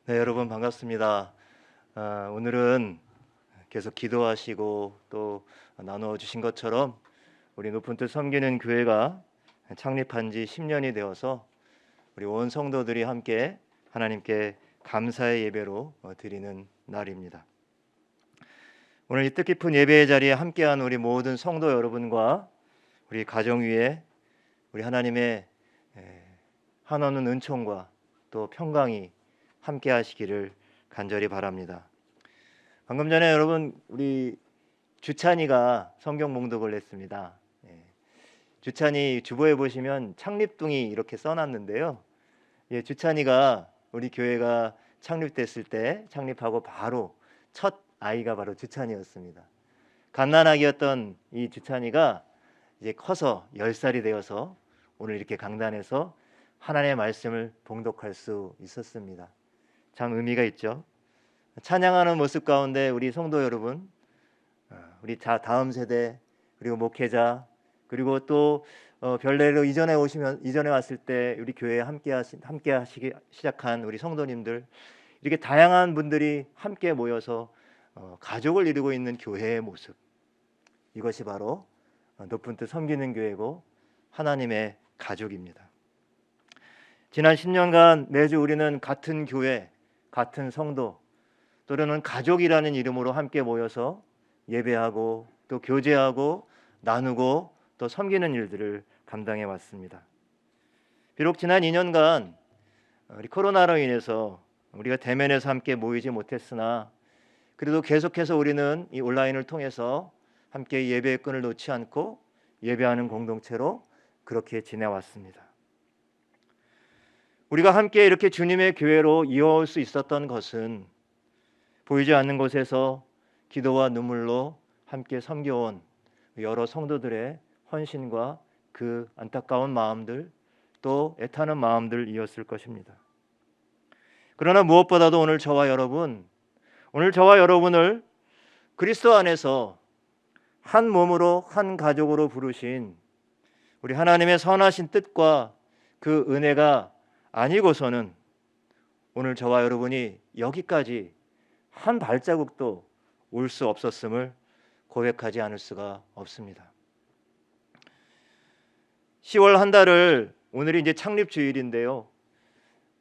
네, 여러분 반갑습니다. 오늘은 계속 기도하시고 또 나누어 주신 것처럼 우리 높은 뜻 섬기는 교회가 창립한 지 10년이 되어서 우리 온 성도들이 함께 하나님께 감사의 예배로 드리는 날입니다. 오늘 이 뜻깊은 예배의 자리에 함께한 우리 모든 성도 여러분과 우리 가정 위에 우리 하나님의 한없는 은총과 또 평강이 함께 하시기를 간절히 바랍니다. 방금 전에 여러분 우리 주찬이가 성경 봉독을 했습니다. 주찬이 주보에 보시면 창립둥이 이렇게 써놨는데요. 주찬이가 우리 교회가 창립됐을 때 창립하고 바로 첫 아이가 바로 주찬이었습니다. 갓난아기였던 이 주찬이가 이제 커서 10살이 되어서 오늘 이렇게 강단에서 하나님의 말씀을 봉독할 수 있었습니다. 참 의미가 있죠. 찬양하는 모습 가운데 우리 성도 여러분, 우리 다음 세대 그리고 목회자 그리고 또 별내로 이전에 왔을 때 우리 교회에 함께 하시기 시작한 우리 성도님들, 이렇게 다양한 분들이 함께 모여서 가족을 이루고 있는 교회의 모습, 이것이 바로 높은 뜻 섬기는 교회고 하나님의 가족입니다. 지난 10년간 매주 우리는 같은 교회, 같은 성도, 또는 가족이라는 이름으로 함께 모여서 예배하고 또 교제하고 나누고 또 섬기는 일들을 감당해 왔습니다. 비록 지난 2년간 우리 코로나로 인해서 우리가 대면에서 함께 모이지 못했으나 그래도 계속해서 우리는 이 온라인을 통해서 함께 예배의 끈을 놓지 않고 예배하는 공동체로 그렇게 지내왔습니다. 우리가 함께 이렇게 주님의 교회로 이어올 수 있었던 것은 보이지 않는 곳에서 기도와 눈물로 함께 섬겨온 여러 성도들의 헌신과 그 안타까운 마음들, 또 애타는 마음들이었을 것입니다. 그러나 무엇보다도 오늘 저와 여러분을 그리스도 안에서 한 몸으로 한 가족으로 부르신 우리 하나님의 선하신 뜻과 그 은혜가 아니고서는 오늘 저와 여러분이 여기까지 한 발자국도 올 수 없었음을 고백하지 않을 수가 없습니다. 10월 한 달을 오늘이 이제 창립 주일인데요.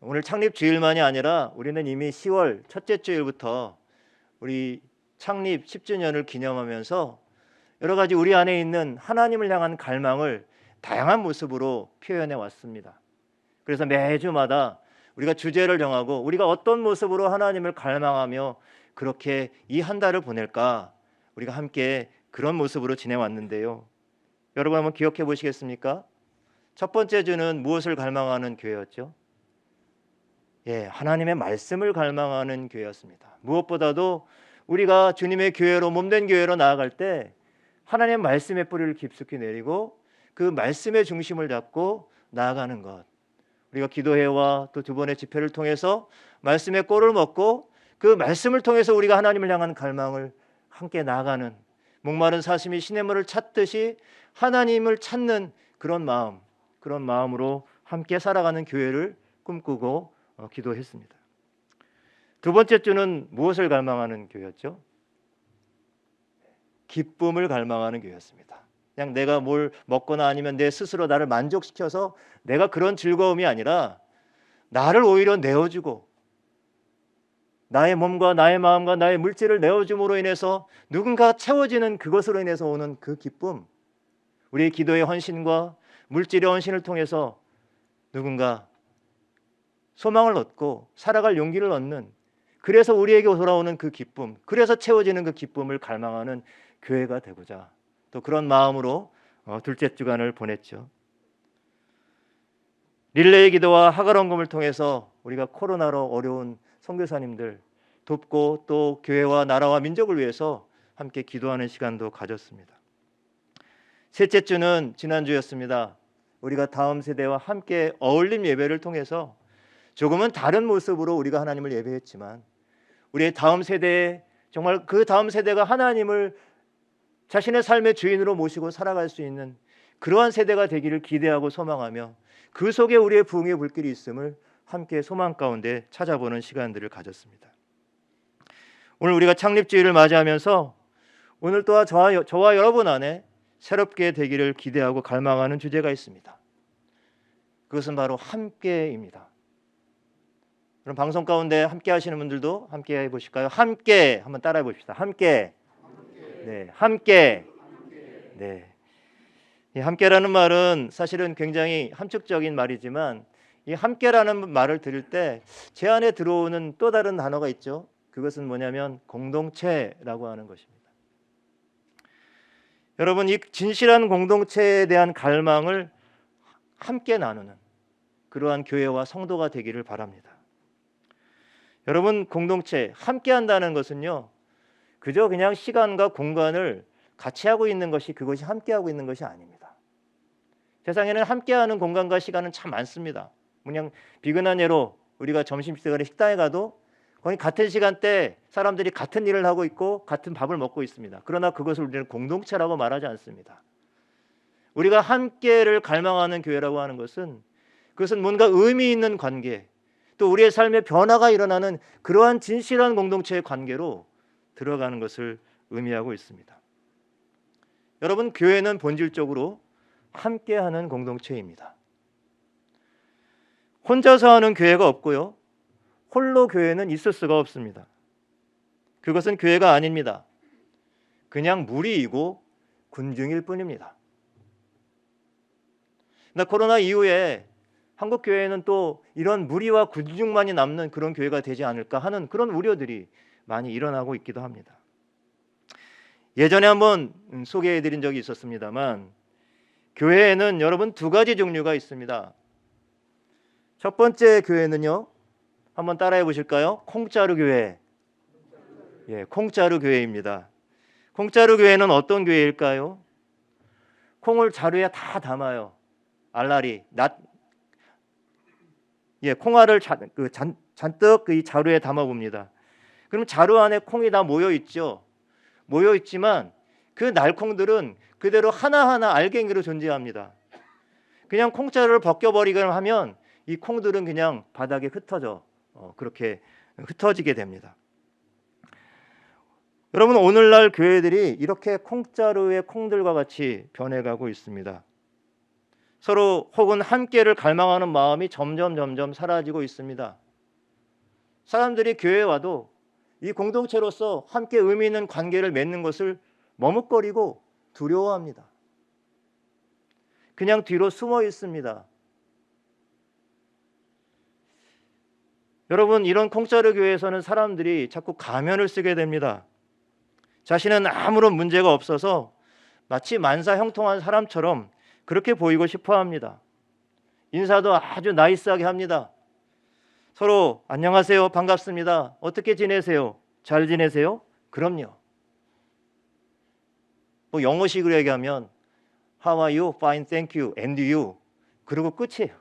오늘 창립 주일만이 아니라 우리는 이미 10월 첫째 주일부터 우리 창립 10주년을 기념하면서 여러 가지 우리 안에 있는 하나님을 향한 갈망을 다양한 모습으로 표현해 왔습니다. 그래서 매주마다 우리가 주제를 정하고 우리가 어떤 모습으로 하나님을 갈망하며 그렇게 이 한 달을 보낼까, 우리가 함께 그런 모습으로 지내왔는데요. 여러분 한번 기억해 보시겠습니까? 첫 번째 주는 무엇을 갈망하는 교회였죠? 하나님의 말씀을 갈망하는 교회였습니다. 무엇보다도 우리가 주님의 교회로, 몸된 교회로 나아갈 때 하나님의 말씀의 뿌리를 깊숙이 내리고 그 말씀의 중심을 잡고 나아가는 것, 우리가 기도회와 또 두 번의 집회를 통해서 말씀의 꼴을 먹고 그 말씀을 통해서 우리가 하나님을 향한 갈망을 함께 나아가는, 목마른 사슴이 시냇물을 찾듯이 하나님을 찾는 그런 마음으로 함께 살아가는 교회를 꿈꾸고 기도했습니다. 두 번째 주는 무엇을 갈망하는 교회였죠? 기쁨을 갈망하는 교회였습니다. 그냥 내가 뭘 먹거나 아니면 내 스스로 나를 만족시켜서 내가 그런 즐거움이 아니라 나를 오히려 내어주고 나의 몸과 나의 마음과 나의 물질을 내어줌으로 인해서 누군가 채워지는 그것으로 인해서 오는 그 기쁨, 우리의 기도의 헌신과 물질의 헌신을 통해서 누군가 소망을 얻고 살아갈 용기를 얻는, 그래서 우리에게 돌아오는 그 기쁨, 그래서 채워지는 그 기쁨을 갈망하는 교회가 되고자 또 그런 마음으로 둘째 주간을 보냈죠. 릴레이 기도와 하가런금을 통해서 우리가 코로나로 어려운 선교사님들 돕고 또 교회와 나라와 민족을 위해서 함께 기도하는 시간도 가졌습니다. 셋째 주는 지난주였습니다. 우리가 다음 세대와 함께 어울림 예배를 통해서 조금은 다른 모습으로 우리가 하나님을 예배했지만 우리의 다음 세대에 정말 그 다음 세대가 하나님을 자신의 삶의 주인으로 모시고 살아갈 수 있는 그러한 세대가 되기를 기대하고 소망하며 그 속에 우리의 부흥의 불길이 있음을 함께 소망 가운데 찾아보는 시간들을 가졌습니다. 오늘 우리가 창립주일을 맞이하면서 오늘 또한 저와 여러분 안에 새롭게 되기를 기대하고 갈망하는 주제가 있습니다. 그것은 바로 함께입니다. 그럼 방송 가운데 함께 하시는 분들도 함께 해보실까요? 함께 한번 따라해 봅시다. 함께. 네, 함께. 네. 이 함께라는 말은 사실은 굉장히 함축적인 말이지만 이 함께라는 말을 들을 때 제 안에 들어오는 또 다른 단어가 있죠. 그것은 뭐냐면 공동체라고 하는 것입니다. 여러분, 이 진실한 공동체에 대한 갈망을 함께 나누는 그러한 교회와 성도가 되기를 바랍니다. 여러분, 공동체 함께 한다는 것은요, 그저 그냥 시간과 공간을 같이 하고 있는 것이 그것이 함께 하고 있는 것이 아닙니다. 세상에는 함께하는 공간과 시간은 참 많습니다. 그냥 비근한 예로 우리가 점심시간에 식당에 가도 거의 같은 시간대 사람들이 같은 일을 하고 있고 같은 밥을 먹고 있습니다. 그러나 그것을 우리는 공동체라고 말하지 않습니다. 우리가 함께를 갈망하는 교회라고 하는 것은 그것은 뭔가 의미 있는 관계, 또 우리의 삶의 변화가 일어나는 그러한 진실한 공동체의 관계로 들어가는 것을 의미하고 있습니다. 여러분, 교회는 본질적으로 함께하는 공동체입니다. 혼자서 하는 교회가 없고요, 홀로 교회는 있을 수가 없습니다. 그것은 교회가 아닙니다. 그냥 무리이고 군중일 뿐입니다. 코로나 이후에 한국 교회는 또 이런 무리와 군중만이 남는 그런 교회가 되지 않을까 하는 그런 우려들이 많이 일어나고 있기도 합니다. 예전에 한번 소개해드린 적이 있었습니다만 교회에는 여러분 두 가지 종류가 있습니다. 첫 번째 교회는요, 한번 따라해 보실까요? 콩자루 교회. 예, 콩자루 교회입니다. 콩자루 교회는 어떤 교회일까요? 콩을 자루에 다 담아요. 알라리, 콩알을 잔뜩 이 자루에 담아 봅니다. 그럼 자루 안에 콩이 다 모여 있죠. 모여 있지만 그 날콩들은 그대로 하나하나 알갱이로 존재합니다. 그냥 콩자루를 벗겨버리거나 하면 이 콩들은 그냥 바닥에 그렇게 흩어지게 됩니다. 여러분, 오늘날 교회들이 이렇게 콩자루의 콩들과 같이 변해가고 있습니다. 서로 혹은 함께를 갈망하는 마음이 점점 사라지고 있습니다. 사람들이 교회에 와도 이 공동체로서 함께 의미 있는 관계를 맺는 것을 머뭇거리고 두려워합니다. 그냥 뒤로 숨어 있습니다. 여러분, 이런 콩자루 교회에서는 사람들이 자꾸 가면을 쓰게 됩니다. 자신은 아무런 문제가 없어서 마치 만사형통한 사람처럼 그렇게 보이고 싶어 합니다. 인사도 아주 나이스하게 합니다. 서로 안녕하세요, 반갑습니다, 어떻게 지내세요, 잘 지내세요? 그럼요. 뭐 영어식으로 얘기하면 How are you? Fine, thank you. And you? 그리고 끝이에요.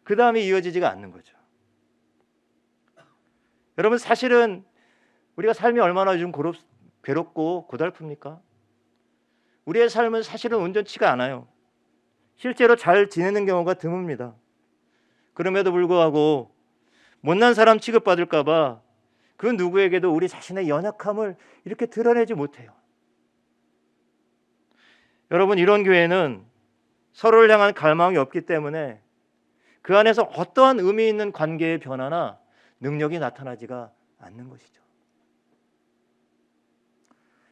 그 다음에 이어지지가 않는 거죠. 여러분, 사실은 우리가 삶이 얼마나 좀 괴롭고 고달픕니까? 우리의 삶은 사실은 온전치가 않아요. 실제로 잘 지내는 경우가 드뭅니다. 그럼에도 불구하고 못난 사람 취급받을까 봐 그 누구에게도 우리 자신의 연약함을 이렇게 드러내지 못해요. 여러분, 이런 교회는 서로를 향한 갈망이 없기 때문에 그 안에서 어떠한 의미 있는 관계의 변화나 능력이 나타나지가 않는 것이죠.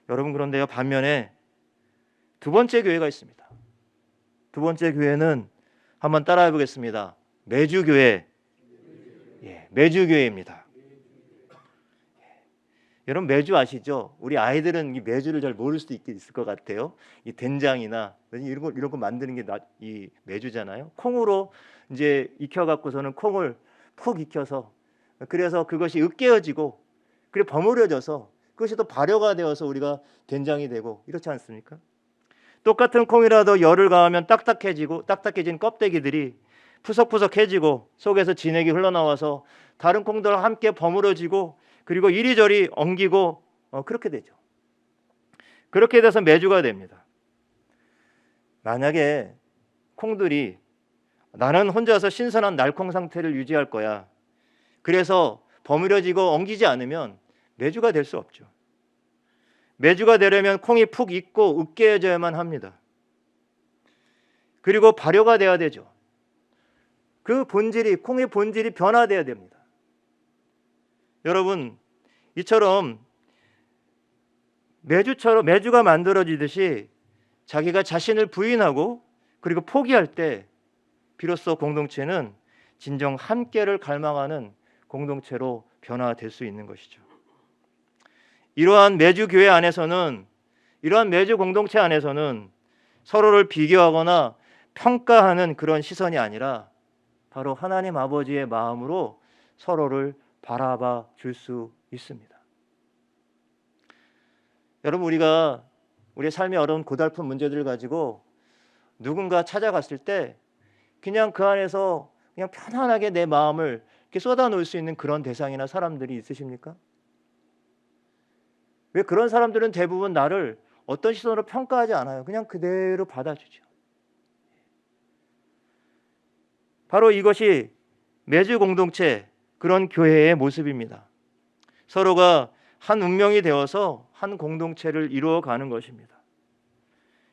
여러분, 그런데요, 반면에 두 번째 교회가 있습니다. 두 번째 교회는 한번 따라해 보겠습니다. 매주교회. 예, 매주교회입니다. 여러분, 매주 아시죠? 우리 아이들은 이 매주를 잘 모를 수도 있을 것 같아요. 이 된장이나 이런 거 만드는 게 이 매주잖아요. 콩으로 이제 익혀갖고서는 콩을 푹 익혀서, 그래서 그것이 으깨어지고 그리고 버무려져서 그것이 또 발효가 되어서 우리가 된장이 되고 이렇지 않습니까? 똑같은 콩이라도 열을 가하면 딱딱해진 껍데기들이 푸석푸석해지고 속에서 진액이 흘러나와서 다른 콩들과 함께 버무려지고 그리고 이리저리 엉기고 그렇게 되죠. 그렇게 돼서 매주가 됩니다. 만약에 콩들이 나는 혼자서 신선한 날콩 상태를 유지할 거야. 그래서 버무려지고 엉기지 않으면 메주가 될 수 없죠. 메주가 되려면 콩이 푹 익고 으깨져야만 합니다. 그리고 발효가 돼야 되죠. 그 본질이, 콩의 본질이 변화돼야 됩니다. 여러분, 이처럼 메주가 만들어지듯이 자기가 자신을 부인하고 그리고 포기할 때 비로소 공동체는 진정 함께를 갈망하는 공동체로 변화될 수 있는 것이죠. 이러한 매주 교회 안에서는, 이러한 매주 공동체 안에서는 서로를 비교하거나 평가하는 그런 시선이 아니라 바로 하나님 아버지의 마음으로 서로를 바라봐 줄 수 있습니다. 여러분, 우리가 우리의 삶의 어려운 고달픈 문제들을 가지고 누군가 찾아갔을 때 그냥 그 안에서 그냥 편안하게 내 마음을 이렇게 쏟아놓을 수 있는 그런 대상이나 사람들이 있으십니까? 왜 그런 사람들은 대부분 나를 어떤 시선으로 평가하지 않아요. 그냥 그대로 받아주죠. 바로 이것이 매주 공동체, 그런 교회의 모습입니다. 서로가 한 운명이 되어서 한 공동체를 이루어가는 것입니다.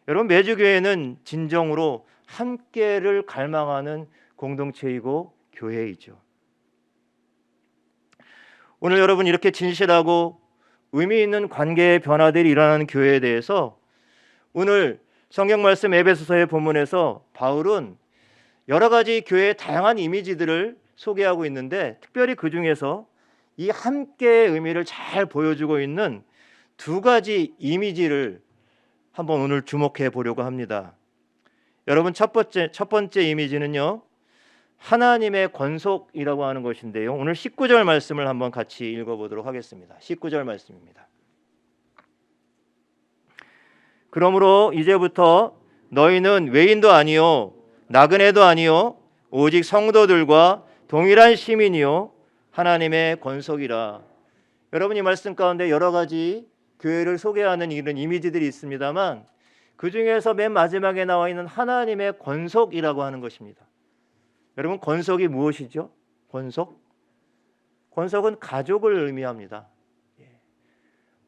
여러분, 매주 교회는 진정으로 함께를 갈망하는 공동체이고 교회이죠. 오늘 여러분, 이렇게 진실하고 의미 있는 관계의 변화들이 일어나는 교회에 대해서 오늘 성경 말씀 에베소서의 본문에서 바울은 여러 가지 교회의 다양한 이미지들을 소개하고 있는데, 특별히 그 중에서 이 함께의 의미를 잘 보여주고 있는 두 가지 이미지를 한번 오늘 주목해 보려고 합니다. 여러분, 첫 번째 이미지는요, 하나님의 권속이라고 하는 것인데요. 오늘 19절 말씀을 한번 같이 읽어보도록 하겠습니다. 19절 말씀입니다. 그러므로 이제부터 너희는 외인도 아니요 나그네도 아니요 오직 성도들과 동일한 시민이요 하나님의 권속이라. 여러분, 이 말씀 가운데 여러 가지 교회를 소개하는 이런 이미지들이 있습니다만, 그 중에서 맨 마지막에 나와 있는 하나님의 권속이라고 하는 것입니다. 여러분, 권속이 무엇이죠? 권속은 가족을 의미합니다.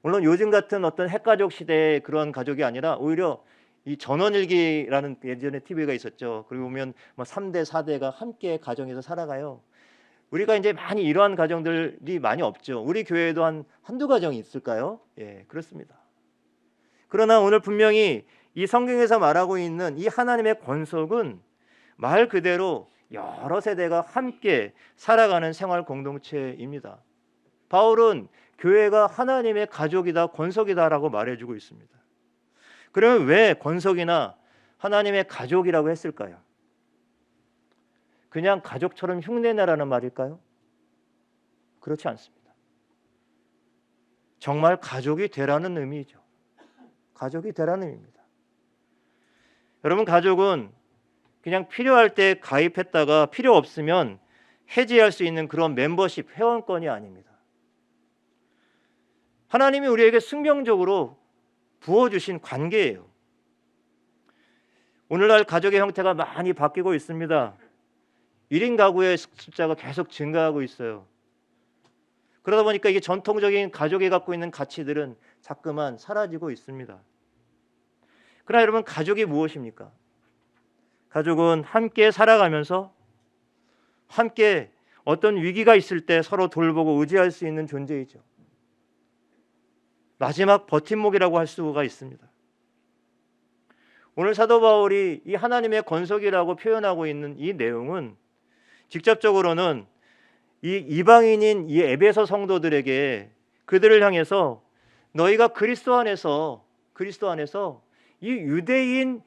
물론 요즘 같은 어떤 핵가족 시대의 그런 가족이 아니라 오히려 이 전원일기라는 예전에 TV가 있었죠. 그리고 보면 3대, 4대가 함께 가정에서 살아가요. 우리가 이제 많이 이러한 가정들이 많이 없죠. 우리 교회에도 한두 가정이 있을까요? 예, 그렇습니다. 그러나 오늘 분명히 이 성경에서 말하고 있는 이 하나님의 권속은 말 그대로 여러 세대가 함께 살아가는 생활 공동체입니다. 바울은 교회가 하나님의 가족이다, 권속이다라고 말해주고 있습니다. 그러면 왜 권속이나 하나님의 가족이라고 했을까요? 그냥 가족처럼 흉내내라는 말일까요? 그렇지 않습니다. 정말 가족이 되라는 의미죠. 가족이 되라는 의미입니다. 여러분, 가족은 그냥 필요할 때 가입했다가 필요 없으면 해지할 수 있는 그런 멤버십, 회원권이 아닙니다. 하나님이 우리에게 숙명적으로 부어주신 관계예요. 오늘날 가족의 형태가 많이 바뀌고 있습니다. 1인 가구의 숫자가 계속 증가하고 있어요. 그러다 보니까 이게 전통적인 가족이 갖고 있는 가치들은 자꾸만 사라지고 있습니다. 그러나 여러분, 가족이 무엇입니까? 가족은 함께 살아가면서 함께 어떤 위기가 있을 때 서로 돌보고 의지할 수 있는 존재이죠. 마지막 버팀목이라고 할 수가 있습니다. 오늘 사도 바울이 이 하나님의 권속이라고 표현하고 있는 이 내용은 직접적으로는 이 이방인인 이 에베소 성도들에게, 그들을 향해서 너희가 그리스도 안에서 이 유대인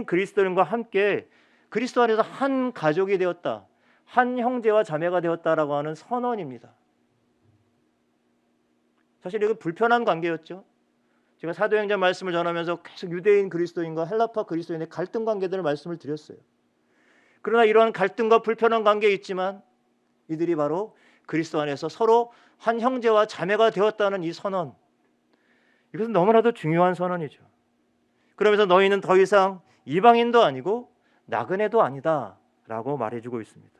그리스도인과 함께 그리스도 안에서 한 가족이 되었다, 한 형제와 자매가 되었다라고 하는 선언입니다. 사실 이건 불편한 관계였죠. 제가 사도행전 말씀을 전하면서 계속 유대인 그리스도인과 헬라파 그리스도인의 갈등 관계들을 말씀을 드렸어요. 그러나 이러한 갈등과 불편한 관계에 있지만 이들이 바로 그리스도 안에서 서로 한 형제와 자매가 되었다는 이 선언, 이것은 너무나도 중요한 선언이죠. 그러면서 너희는 더 이상 이방인도 아니고 나그네도 아니다라고 말해주고 있습니다.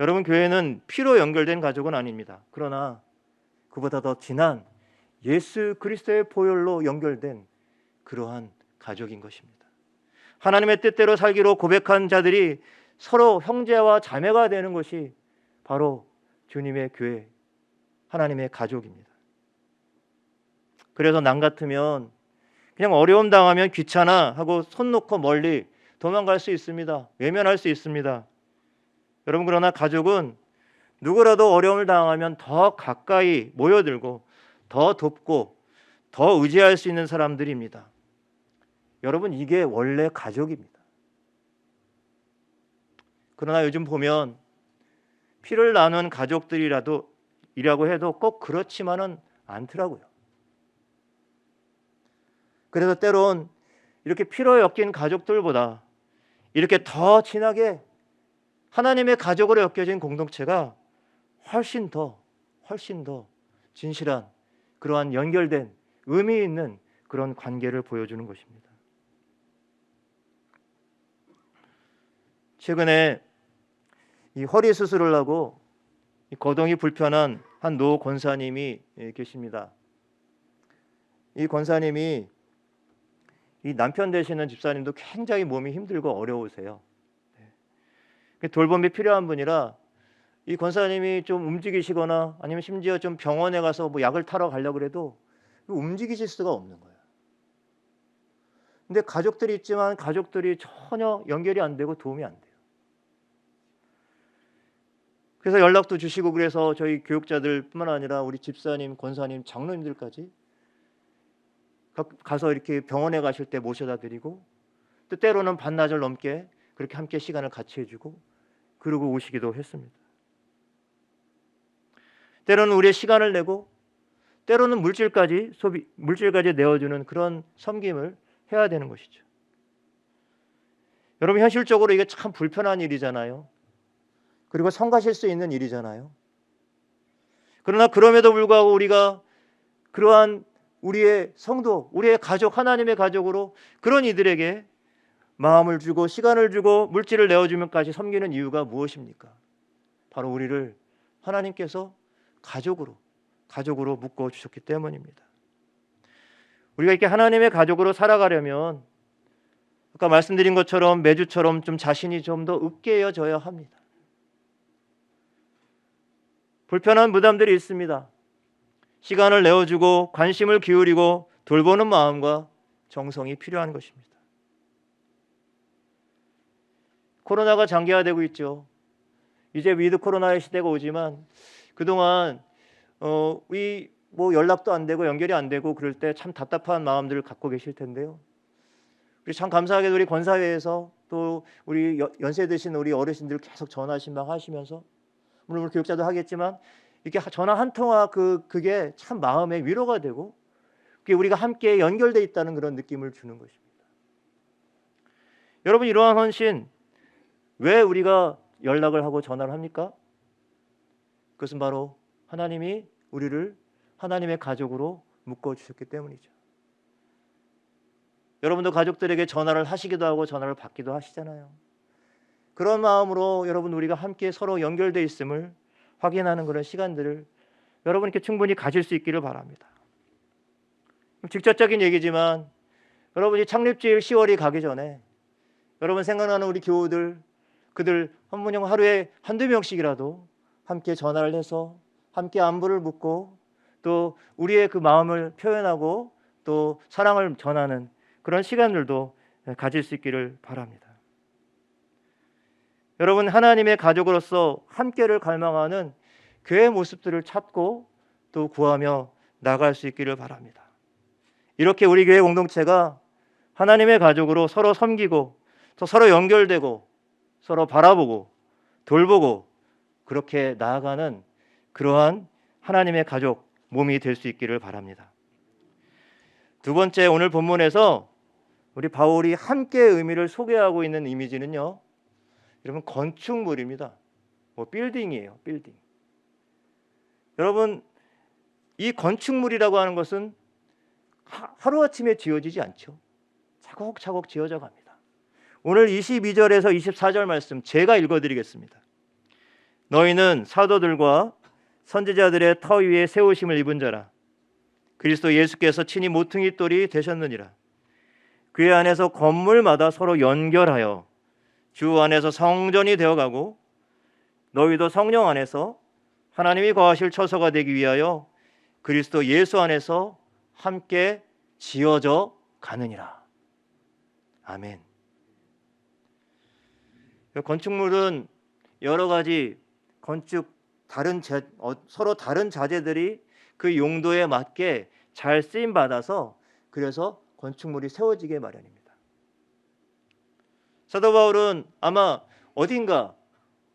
여러분, 교회는 피로 연결된 가족은 아닙니다. 그러나 그보다 더 진한 예수 그리스도의 보혈로 연결된 그러한 가족인 것입니다. 하나님의 뜻대로 살기로 고백한 자들이 서로 형제와 자매가 되는 것이 바로 주님의 교회, 하나님의 가족입니다. 그래서 남 같으면 그냥 어려움 당하면 귀찮아 하고 손 놓고 멀리 도망갈 수 있습니다. 외면할 수 있습니다. 여러분, 그러나 가족은 누구라도 어려움을 당하면 더 가까이 모여들고 더 돕고 더 의지할 수 있는 사람들입니다. 여러분, 이게 원래 가족입니다. 그러나 요즘 보면 피를 나눈 가족들이라도 이라고 해도 꼭 그렇지만은 않더라고요. 그래서 때론 이렇게 피로 엮인 가족들보다 이렇게 더 진하게 하나님의 가족으로 엮여진 공동체가 훨씬 더 진실한 그러한 연결된 의미 있는 그런 관계를 보여주는 것입니다. 최근에 이 허리 수술을 하고 거동이 불편한 한 노 권사님이 계십니다. 이 권사님이 이 남편 되시는 집사님도 굉장히 몸이 힘들고 어려우세요. 돌봄이 필요한 분이라 이 권사님이 좀 움직이시거나 아니면 심지어 좀 병원에 가서 뭐 약을 타러 가려고 해도 움직이실 수가 없는 거예요. 근데 가족들이 있지만 가족들이 전혀 연결이 안 되고 도움이 안 돼요. 그래서 연락도 주시고 그래서 저희 교육자들뿐만 아니라 우리 집사님, 권사님, 장로님들까지 가서 이렇게 병원에 가실 때 모셔다 드리고 또 때로는 반나절 넘게 그렇게 함께 시간을 같이 해주고 그러고 오시기도 했습니다. 때로는 우리의 시간을 내고 때로는 물질까지 내어주는 그런 섬김을 해야 되는 것이죠. 여러분, 현실적으로 이게 참 불편한 일이잖아요. 그리고 성가실 수 있는 일이잖아요. 그러나 그럼에도 불구하고 우리가 그러한 우리의 성도, 우리의 가족, 하나님의 가족으로 그런 이들에게 마음을 주고 시간을 주고 물질을 내어주면까지 섬기는 이유가 무엇입니까? 바로 우리를 하나님께서 가족으로 묶어 주셨기 때문입니다. 우리가 이렇게 하나님의 가족으로 살아가려면 아까 말씀드린 것처럼 매주처럼 좀 자신이 좀 더 으깨어져야 합니다. 불편한 부담들이 있습니다. 시간을 내어주고 관심을 기울이고 돌보는 마음과 정성이 필요한 것입니다. 코로나가 장기화되고 있죠. 이제 위드 코로나의 시대가 오지만 그동안 뭐 연락도 안 되고 연결이 안 되고 그럴 때 참 답답한 마음들을 갖고 계실 텐데요. 우리 참 감사하게도 우리 권사회에서 또 우리 연세 드신 우리 어르신들 계속 전화 신방하시면서 물론 우리 교육자도 하겠지만 이렇게 전화 한 통화 그게 참 마음의 위로가 되고 그게 우리가 함께 연결돼 있다는 그런 느낌을 주는 것입니다. 여러분, 이러한 헌신 왜 우리가 연락을 하고 전화를 합니까? 그것은 바로 하나님이 우리를 하나님의 가족으로 묶어주셨기 때문이죠. 여러분도 가족들에게 전화를 하시기도 하고 전화를 받기도 하시잖아요. 그런 마음으로 여러분 우리가 함께 서로 연결되어 있음을 확인하는 그런 시간들을 여러분께 충분히 가질 수 있기를 바랍니다. 직접적인 얘기지만 여러분이 창립주일 10월이 가기 전에 여러분 생각나는 우리 교우들 그들 한 분명 하루에 한두 명씩이라도 함께 전화를 해서 함께 안부를 묻고 또 우리의 그 마음을 표현하고 또 사랑을 전하는 그런 시간들도 가질 수 있기를 바랍니다. 여러분, 하나님의 가족으로서 함께를 갈망하는 교회의 모습들을 찾고 또 구하며 나갈 수 있기를 바랍니다. 이렇게 우리 교회 공동체가 하나님의 가족으로 서로 섬기고 또 서로 연결되고 서로 바라보고 돌보고 그렇게 나아가는 그러한 하나님의 가족 몸이 될 수 있기를 바랍니다. 두 번째, 오늘 본문에서 우리 바울이 함께의 의미를 소개하고 있는 이미지는요, 여러분 건축물입니다. 빌딩이에요. 빌딩. 여러분, 이 건축물이라고 하는 것은 하루아침에 지어지지 않죠. 차곡차곡 지어져 갑니다. 오늘 22절에서 24절 말씀 제가 읽어드리겠습니다. 너희는 사도들과 선지자들의 터 위에 세우심을 입은 자라. 그리스도 예수께서 친히 모퉁이 돌이 되셨느니라. 그의 안에서 건물마다 서로 연결하여 주 안에서 성전이 되어가고 너희도 성령 안에서 하나님이 거하실 처소가 되기 위하여 그리스도 예수 안에서 함께 지어져 가느니라. 아멘. 건축물은 여러 가지 서로 다른 자재들이 그 용도에 맞게 잘 쓰임 받아서 그래서 건축물이 세워지게 마련입니다. 사도 바울은 아마 어딘가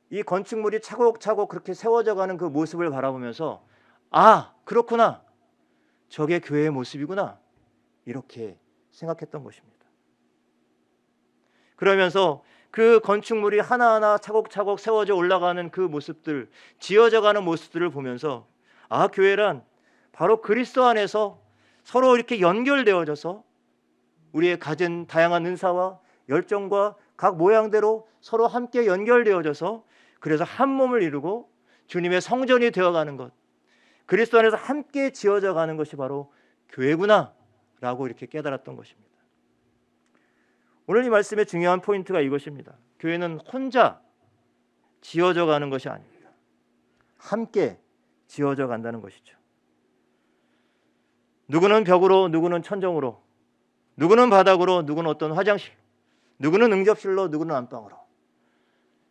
이 건축물이 차곡차곡 그렇게 세워져 가는 그 모습을 바라보면서 아, 그렇구나. 저게 교회의 모습이구나. 이렇게 생각했던 것입니다. 그러면서 그 건축물이 하나하나 차곡차곡 세워져 올라가는 그 모습들, 지어져 가는 모습들을 보면서 아, 교회란 바로 그리스도 안에서 서로 이렇게 연결되어져서 우리의 가진 다양한 은사와 열정과 각 모양대로 서로 함께 연결되어져서 그래서 한 몸을 이루고 주님의 성전이 되어가는 것, 그리스도 안에서 함께 지어져 가는 것이 바로 교회구나 라고 이렇게 깨달았던 것입니다. 오늘 이 말씀의 중요한 포인트가 이것입니다. 교회는 혼자 지어져 가는 것이 아닙니다. 함께 지어져 간다는 것이죠. 누구는 벽으로, 누구는 천정으로, 누구는 바닥으로, 누구는 어떤 화장실, 누구는 응접실로, 누구는 안방으로.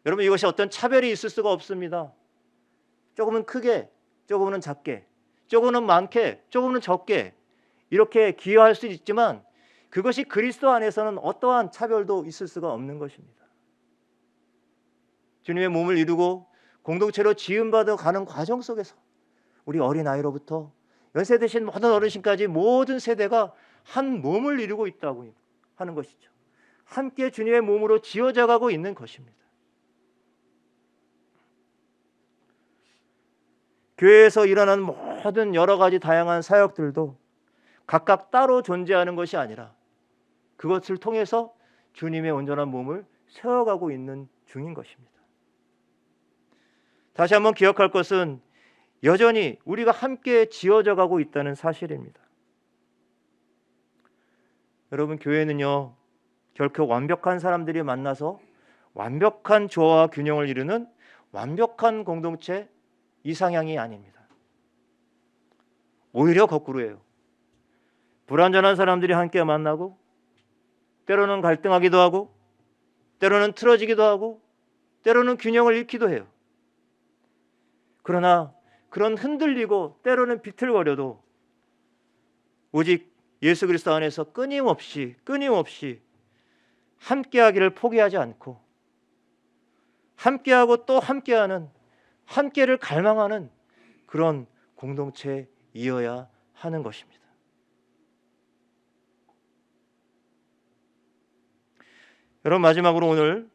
여러분, 이것이 어떤 차별이 있을 수가 없습니다. 조금은 크게, 조금은 작게, 조금은 많게, 조금은 적게 이렇게 기여할 수 있지만 그것이 그리스도 안에서는 어떠한 차별도 있을 수가 없는 것입니다. 주님의 몸을 이루고 공동체로 지음받아 가는 과정 속에서 우리 어린아이로부터 연세 드신 모든 어르신까지 모든 세대가 한 몸을 이루고 있다고 하는 것이죠. 함께 주님의 몸으로 지어져 가고 있는 것입니다. 교회에서 일어나는 모든 여러 가지 다양한 사역들도 각각 따로 존재하는 것이 아니라 그것을 통해서 주님의 온전한 몸을 세워가고 있는 중인 것입니다. 다시 한번 기억할 것은 여전히 우리가 함께 지어져 가고 있다는 사실입니다. 여러분, 교회는요 결코 완벽한 사람들이 만나서 완벽한 조화와 균형을 이루는 완벽한 공동체 이상향이 아닙니다. 오히려 거꾸로예요. 불완전한 사람들이 함께 만나고 때로는 갈등하기도 하고 때로는 틀어지기도 하고 때로는 균형을 잃기도 해요. 그러나 그런 흔들리고 때로는 비틀거려도 오직 예수 그리스도 안에서 끊임없이 함께하기를 포기하지 않고 함께하고 또 함께하는, 함께를 갈망하는 그런 공동체이어야 하는 것입니다. 여러분, 마지막으로 오늘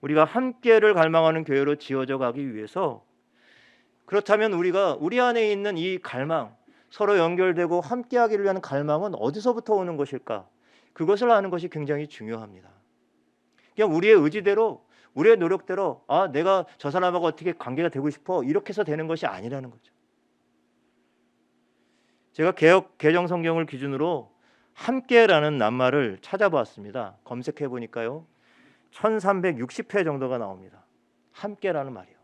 우리가 함께를 갈망하는 교회로 지어져 가기 위해서, 그렇다면 우리가 우리 안에 있는 이 갈망, 서로 연결되고 함께하기를 위한 갈망은 어디서부터 오는 것일까? 그것을 아는 것이 굉장히 중요합니다. 그냥 우리의 의지대로, 우리의 노력대로 내가 저 사람하고 어떻게 관계가 되고 싶어 이렇게 해서 되는 것이 아니라는 거죠. 제가 개정 성경을 기준으로 함께라는 낱말을 찾아보았습니다. 검색해 보니까요 1360회 정도가 나옵니다. 함께라는 말이요.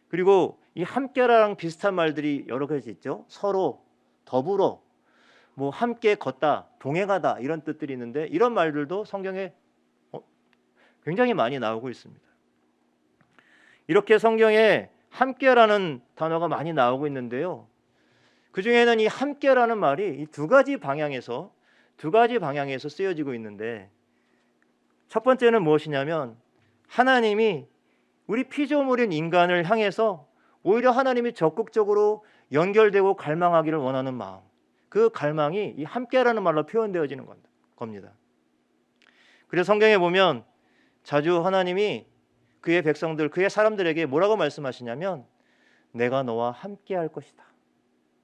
그리고 이 함께랑 비슷한 말들이 여러 가지 있죠. 서로, 더불어, 뭐 함께 걷다, 동행하다 이런 뜻들이 있는데 이런 말들도 성경에 굉장히 많이 나오고 있습니다. 이렇게 성경에 함께라는 단어가 많이 나오고 있는데요. 그 중에는 이 함께라는 말이 이 두 가지 방향에서 쓰여지고 있는데, 첫 번째는 무엇이냐면 하나님이 우리 피조물인 인간을 향해서 오히려 하나님이 적극적으로 연결되고 갈망하기를 원하는 마음, 그 갈망이 이 함께라는 말로 표현되어지는 겁니다. 그래서 성경에 보면 자주 하나님이 그의 백성들, 그의 사람들에게 뭐라고 말씀하시냐면 내가 너와 함께할 것이다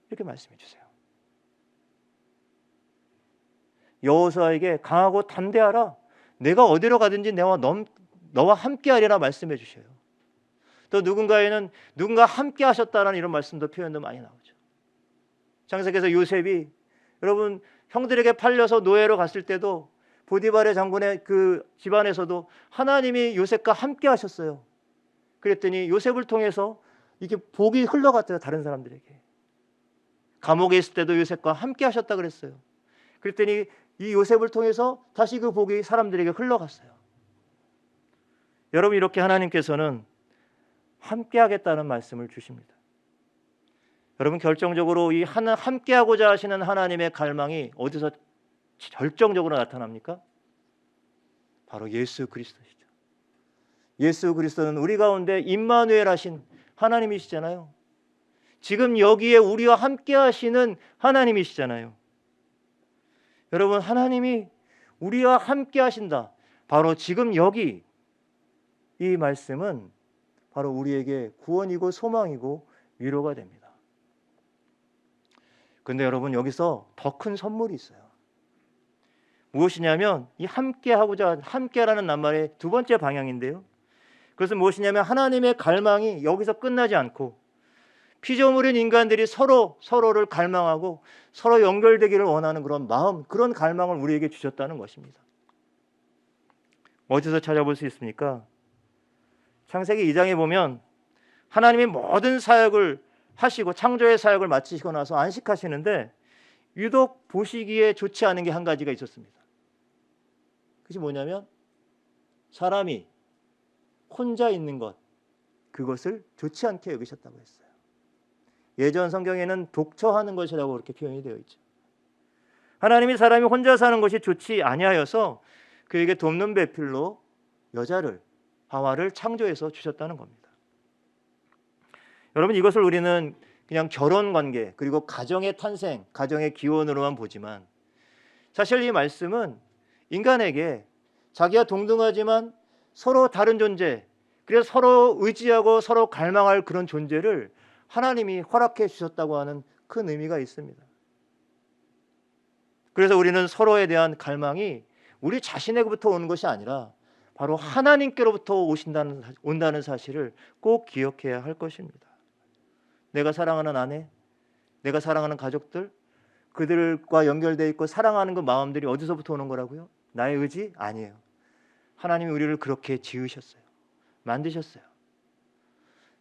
이렇게 말씀해 주세요. 여호수아에게 강하고 담대하라, 내가 어디로 가든지 너와 함께하리라 말씀해 주셔요. 또 누군가에는 누군가 함께 하셨다라는 이런 말씀도 표현도 많이 나오죠. 창세기에서 요셉이 여러분 형들에게 팔려서 노예로 갔을 때도 보디발의 장군의 그 집안에서도 하나님이 요셉과 함께 하셨어요. 그랬더니 요셉을 통해서 이게 복이 흘러갔대요. 다른 사람들에게. 감옥에 있을 때도 요셉과 함께 하셨다 그랬어요. 그랬더니 이 요셉을 통해서 다시 그 복이 사람들에게 흘러갔어요. 여러분, 이렇게 하나님께서는 함께 하겠다는 말씀을 주십니다. 여러분, 결정적으로 이 함께하고자 하시는 하나님의 갈망이 어디서 결정적으로 나타납니까? 바로 예수 그리스도시죠. 예수 그리스도는 우리 가운데 임마누엘 하신 하나님이시잖아요. 지금 여기에 우리와 함께 하시는 하나님이시잖아요. 여러분, 하나님이 우리와 함께 하신다. 바로 지금 여기 이 말씀은 바로 우리에게 구원이고 소망이고 위로가 됩니다. 그런데 여러분, 여기서 더 큰 선물이 있어요. 무엇이냐면 이 함께라는 낱말의 두 번째 방향인데요. 그것은 무엇이냐면 하나님의 갈망이 여기서 끝나지 않고 피조물인 인간들이 서로를 갈망하고 서로 연결되기를 원하는 그런 마음, 그런 갈망을 우리에게 주셨다는 것입니다. 어디서 찾아볼 수 있습니까? 창세기 2장에 보면 하나님이 모든 사역을 하시고 창조의 사역을 마치시고 나서 안식하시는데 유독 보시기에 좋지 않은 게 한 가지가 있었습니다. 그것이 뭐냐면 사람이 혼자 있는 것, 그것을 좋지 않게 여기셨다고 했어요. 예전 성경에는 독처하는 것이라고 그렇게 표현이 되어 있죠. 하나님이 사람이 혼자 사는 것이 좋지 아니하여서 그에게 돕는 배필로 여자를, 하와를 창조해서 주셨다는 겁니다. 여러분, 이것을 우리는 그냥 결혼 관계 그리고 가정의 탄생, 가정의 기원으로만 보지만 사실 이 말씀은 인간에게 자기와 동등하지만 서로 다른 존재, 그래서 서로 의지하고 서로 갈망할 그런 존재를 하나님이 허락해 주셨다고 하는 큰 의미가 있습니다. 그래서 우리는 서로에 대한 갈망이 우리 자신에게부터 오는 것이 아니라 바로 하나님께로부터 온다는 사실을 꼭 기억해야 할 것입니다. 내가 사랑하는 아내, 내가 사랑하는 가족들, 그들과 연결되어 있고 사랑하는 그 마음들이 어디서부터 오는 거라고요? 나의 의지? 아니에요. 하나님이 우리를 그렇게 지으셨어요. 만드셨어요.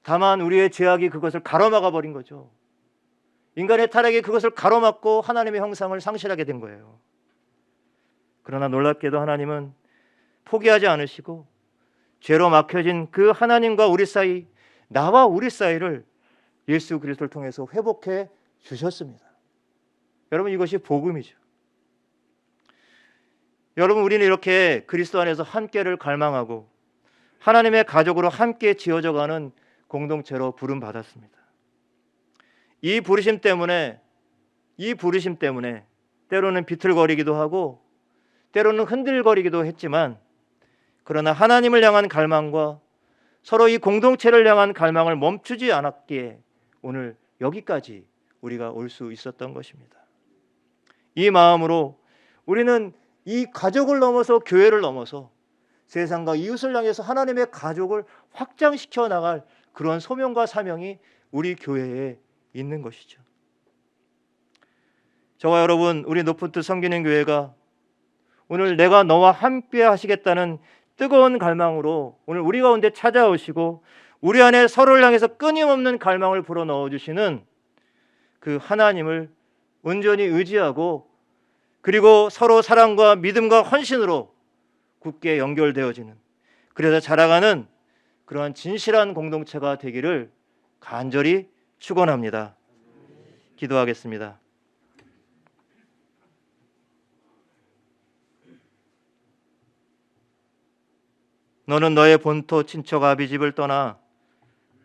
다만 우리의 죄악이 그것을 가로막아 버린 거죠. 인간의 타락이 그것을 가로막고 하나님의 형상을 상실하게 된 거예요. 그러나 놀랍게도 하나님은 포기하지 않으시고 죄로 막혀진 그 하나님과 우리 사이, 나와 우리 사이를 예수 그리스도를 통해서 회복해 주셨습니다. 여러분, 이것이 복음이죠. 여러분, 우리는 이렇게 그리스도 안에서 함께를 갈망하고 하나님의 가족으로 함께 지어져가는 공동체로 부름 받았습니다. 이 부르심 때문에 때로는 비틀거리기도 하고 때로는 흔들거리기도 했지만, 그러나 하나님을 향한 갈망과 서로 이 공동체를 향한 갈망을 멈추지 않았기에 오늘 여기까지 우리가 올 수 있었던 것입니다. 이 마음으로 우리는 이 가족을 넘어서 교회를 넘어서 세상과 이웃을 향해서 하나님의 가족을 확장시켜 나갈 그런 소명과 사명이 우리 교회에 있는 것이죠. 저와 여러분, 우리 높은 뜻 섬기는 교회가 오늘 내가 너와 함께 하시겠다는 뜨거운 갈망으로 오늘 우리 가운데 찾아오시고 우리 안에 서로를 향해서 끊임없는 갈망을 불어넣어 주시는 그 하나님을 온전히 의지하고, 그리고 서로 사랑과 믿음과 헌신으로 굳게 연결되어지는, 그래서 자라가는 그러한 진실한 공동체가 되기를 간절히 축원합니다. 기도하겠습니다. 너는 너의 본토 친척 아비집을 떠나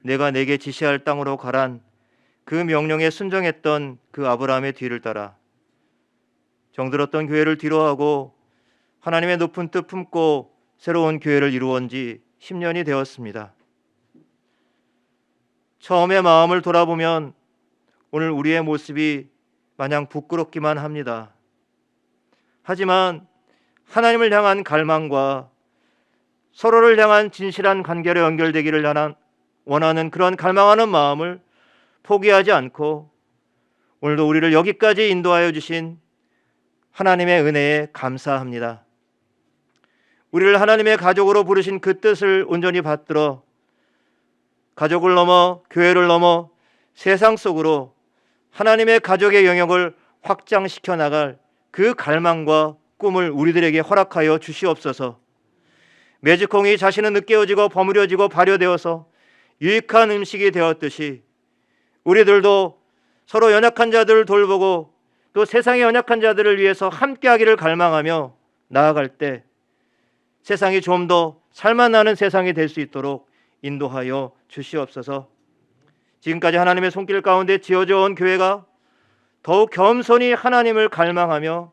내가 내게 지시할 땅으로 가란 그 명령에 순종했던 그 아브라함의 뒤를 따라 정들었던 교회를 뒤로하고 하나님의 높은 뜻 품고 새로운 교회를 이루온 지 10년이 되었습니다. 처음에 마음을 돌아보면 오늘 우리의 모습이 마냥 부끄럽기만 합니다. 하지만 하나님을 향한 갈망과 서로를 향한 진실한 관계로 연결되기를 원하는 그런 갈망하는 마음을 포기하지 않고 오늘도 우리를 여기까지 인도하여 주신 하나님의 은혜에 감사합니다. 우리를 하나님의 가족으로 부르신 그 뜻을 온전히 받들어 가족을 넘어 교회를 넘어 세상 속으로 하나님의 가족의 영역을 확장시켜 나갈 그 갈망과 꿈을 우리들에게 허락하여 주시옵소서. 매주콩이 자신은 느껴지고 버무려지고 발효되어서 유익한 음식이 되었듯이 우리들도 서로 연약한 자들을 돌보고 또 세상의 연약한 자들을 위해서 함께하기를 갈망하며 나아갈 때 세상이 좀 더 살만나는 세상이 될 수 있도록 인도하여 주시옵소서. 지금까지 하나님의 손길 가운데 지어져 온 교회가 더욱 겸손히 하나님을 갈망하며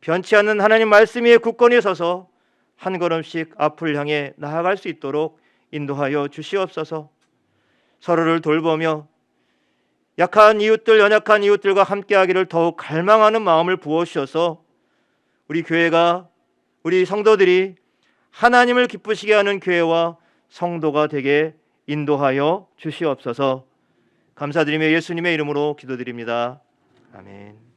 변치 않는 하나님 말씀 위에 굳건히 서서 한 걸음씩 앞을 향해 나아갈 수 있도록 인도하여 주시옵소서. 서로를 돌보며 약한 이웃들, 연약한 이웃들과 함께하기를 더욱 갈망하는 마음을 부어주셔서 우리 교회가, 우리 성도들이 하나님을 기쁘시게 하는 교회와 성도가 되게 인도하여 주시옵소서. 감사드리며 예수님의 이름으로 기도드립니다. 아멘.